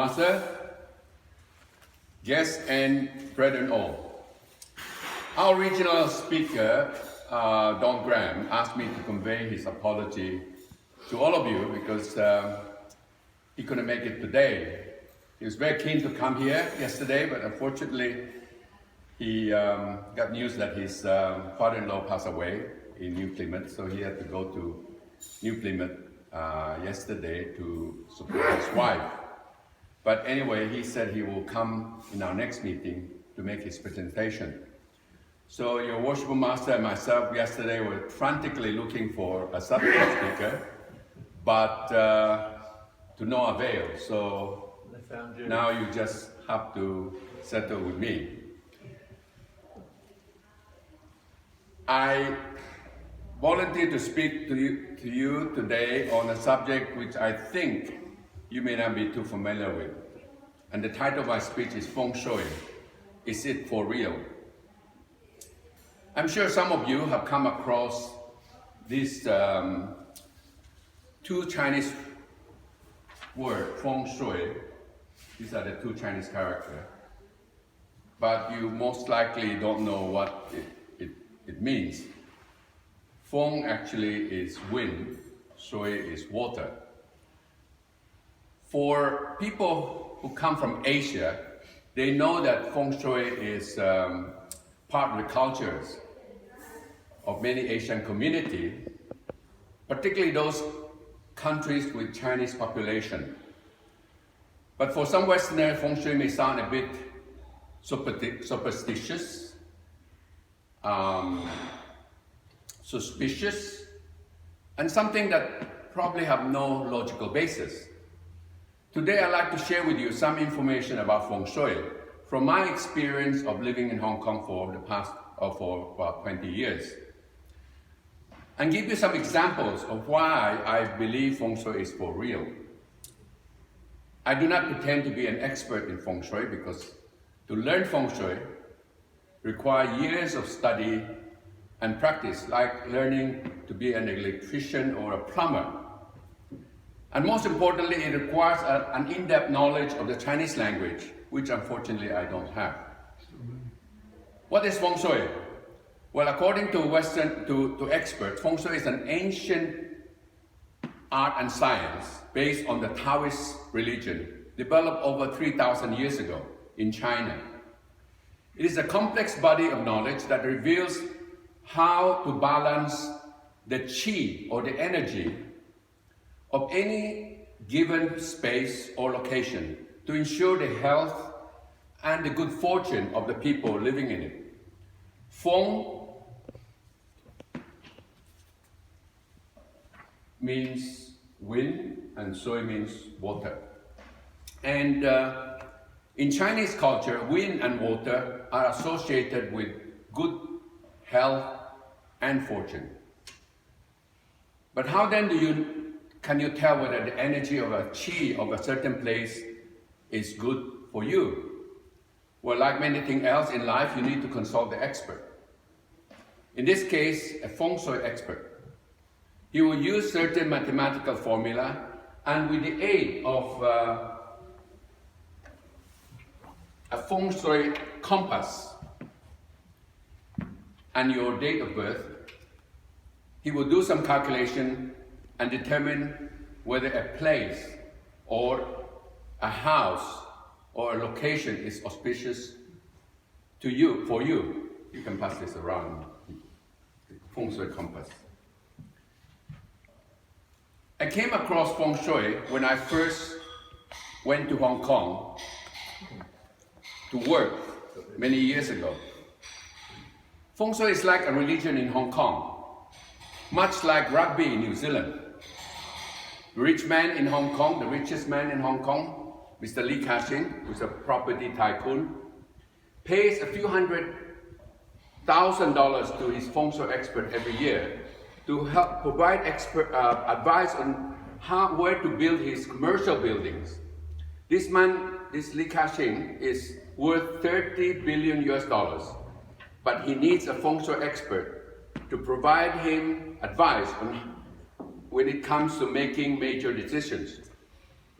Master, guests and brethren all. Our regional speaker, Don Graham, asked me to convey his apology to all of you because he couldn't make it today. He was very keen to come here yesterday, but unfortunately he got news that his father-in-law passed away in New Plymouth, so he had to go to New Plymouth yesterday to support his wife. But anyway, he said he will come in our next meeting to make his presentation. So your worshipful master and myself yesterday were frantically looking for a substitute speaker, but to no avail. So now you just have to settle with me. I volunteered to speak to you today on a subject which I think you may not be too familiar with. And the title of my speech is Fung Shui. Is it for real? I'm sure some of you have come across these two Chinese words, Feng Shui. These are the two Chinese characters. But you most likely don't know what it means. Feng actually is wind, Shui is water. For people who come from Asia, they know that Feng Shui is part of the cultures of many Asian communities, particularly those countries with Chinese population. But for some Westerners, Feng Shui may sound a bit superstitious, suspicious, and something that probably have no logical basis. Today, I'd like to share with you some information about Feng Shui from my experience of living in Hong Kong for for about 20 years, and give you some examples of why I believe Feng Shui is for real. I do not pretend to be an expert in Feng Shui because to learn Feng Shui requires years of study and practice, like learning to be an electrician or a plumber. And most importantly, it requires an in-depth knowledge of the Chinese language, which unfortunately I don't have. What is Feng Shui? Well, according to experts, Feng Shui is an ancient art and science based on the Taoist religion, developed over 3,000 years ago in China. It is a complex body of knowledge that reveals how to balance the qi or the energy of any given space or location to ensure the health and the good fortune of the people living in it. Feng means wind and Shui means water. And in Chinese culture, wind and water are associated with good health and fortune. But how then can you tell whether the energy of a qi of a certain place is good for you? Well, like many things else in life, you need to consult the expert. In this case, a Feng Shui expert. He will use certain mathematical formula, and with the aid of a Feng Shui compass and your date of birth, he will do some calculation and determine whether a place or a house or a location is auspicious to you, for you. You can pass this around, Feng Shui compass. I came across Feng Shui when I first went to Hong Kong to work many years ago. Feng Shui is like a religion in Hong Kong, much like rugby in New Zealand. The rich man in Hong Kong, the richest man in Hong Kong, Mr. Li Ka-shing, who's a property tycoon, pays a few $100,000 to his Feng Shui expert every year to help provide advice on where to build his commercial buildings. This man, this Li Ka-shing, is worth $30 billion US, but he needs a Feng Shui expert to provide him advice on when it comes to making major decisions.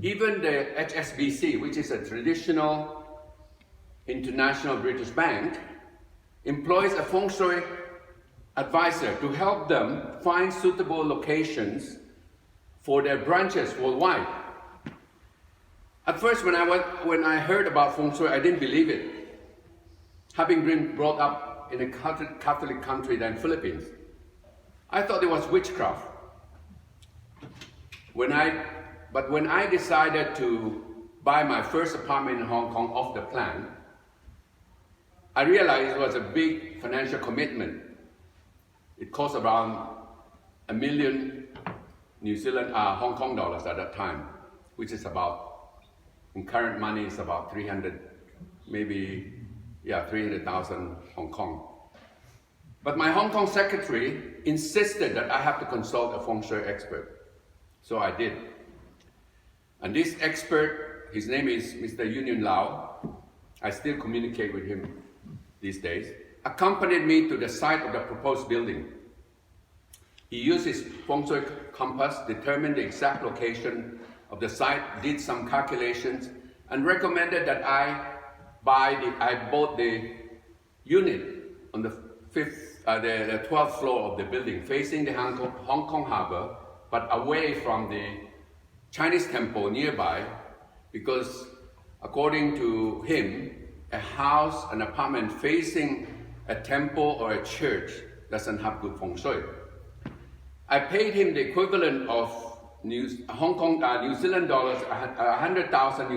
Even the HSBC, which is a traditional international British bank, employs a Feng Shui advisor to help them find suitable locations for their branches worldwide. At first, when I heard about Feng Shui, I didn't believe it. Having been brought up in a Catholic country than Philippines, I thought it was witchcraft. But when I decided to buy my first apartment in Hong Kong off the plan, I realized it was a big financial commitment. It cost around $1 million Hong Kong dollars at that time, which is about, in current money, is about 300,000 Hong Kong. But my Hong Kong secretary insisted that I have to consult a Feng Shui expert. So I did. And this expert, his name is Mr. Yun Lau, I still communicate with him these days, accompanied me to the site of the proposed building. He used his Feng Shui compass, determined the exact location of the site, did some calculations, and recommended that I bought the unit on the 12th floor of the building, facing the Hong Kong harbor, but away from the Chinese temple nearby, because according to him, a house, an apartment facing a temple or a church doesn't have good Feng Shui. I paid him the equivalent of New Zealand dollars, 1,000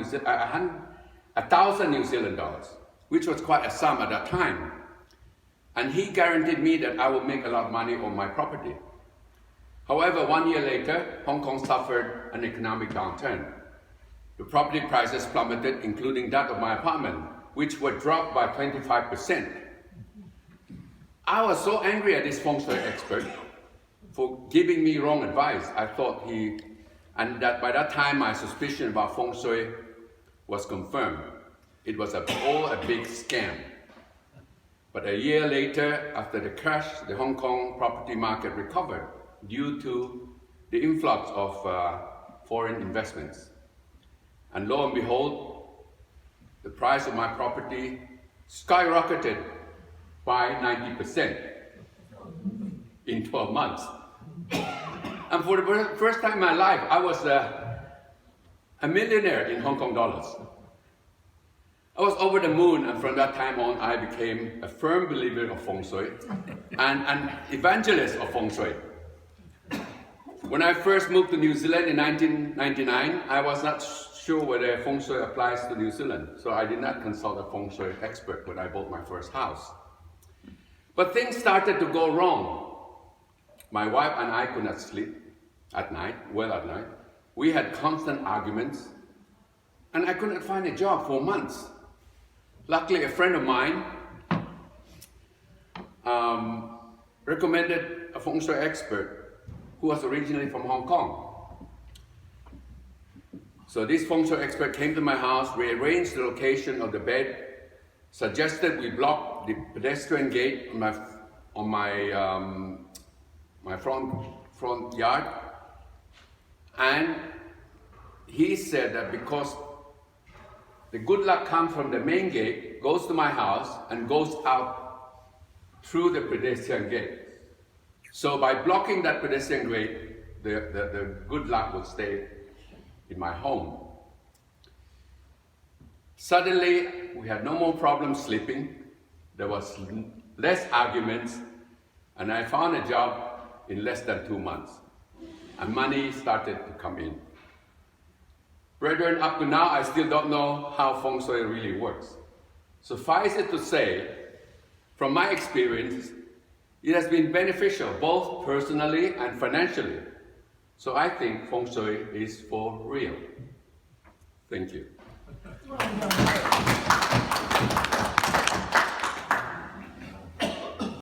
New Zealand dollars, which was quite a sum at that time. And he guaranteed me that I would make a lot of money on my property. However, 1 year later, Hong Kong suffered an economic downturn. The property prices plummeted, including that of my apartment, which were dropped by 25%. I was so angry at this Feng Shui expert for giving me wrong advice. I thought and that by that time my suspicion about Feng Shui was confirmed. It was all a big scam. But a year later, after the crash, the Hong Kong property market recovered due to the influx of foreign investments. And lo and behold, the price of my property skyrocketed by 90% in 12 months. And for the first time in my life, I was a millionaire in Hong Kong dollars. I was over the moon, and from that time on, I became a firm believer of Feng Shui and an evangelist of Feng Shui. When I first moved to New Zealand in 1999, I was not sure whether Feng Shui applies to New Zealand, so I did not consult a Feng Shui expert when I bought my first house. But things started to go wrong. My wife and I could not sleep at night. We had constant arguments, and I couldn't find a job for months. Luckily, a friend of mine recommended a Feng Shui expert who was originally from Hong Kong. So this Feng Shui expert came to my house, rearranged the location of the bed, suggested we block the pedestrian gate on my front yard, and he said that because the good luck comes from the main gate, goes to my house, and goes out through the pedestrian gate. So by blocking that pedestrian gate, the good luck would stay in my home. Suddenly, we had no more problems sleeping. There was less arguments, and I found a job in less than 2 months, and money started to come in. Brethren, up to now, I still don't know how Feng Shui really works. Suffice it to say, from my experience, it has been beneficial both personally and financially. So I think Feng Shui is for real. Thank you.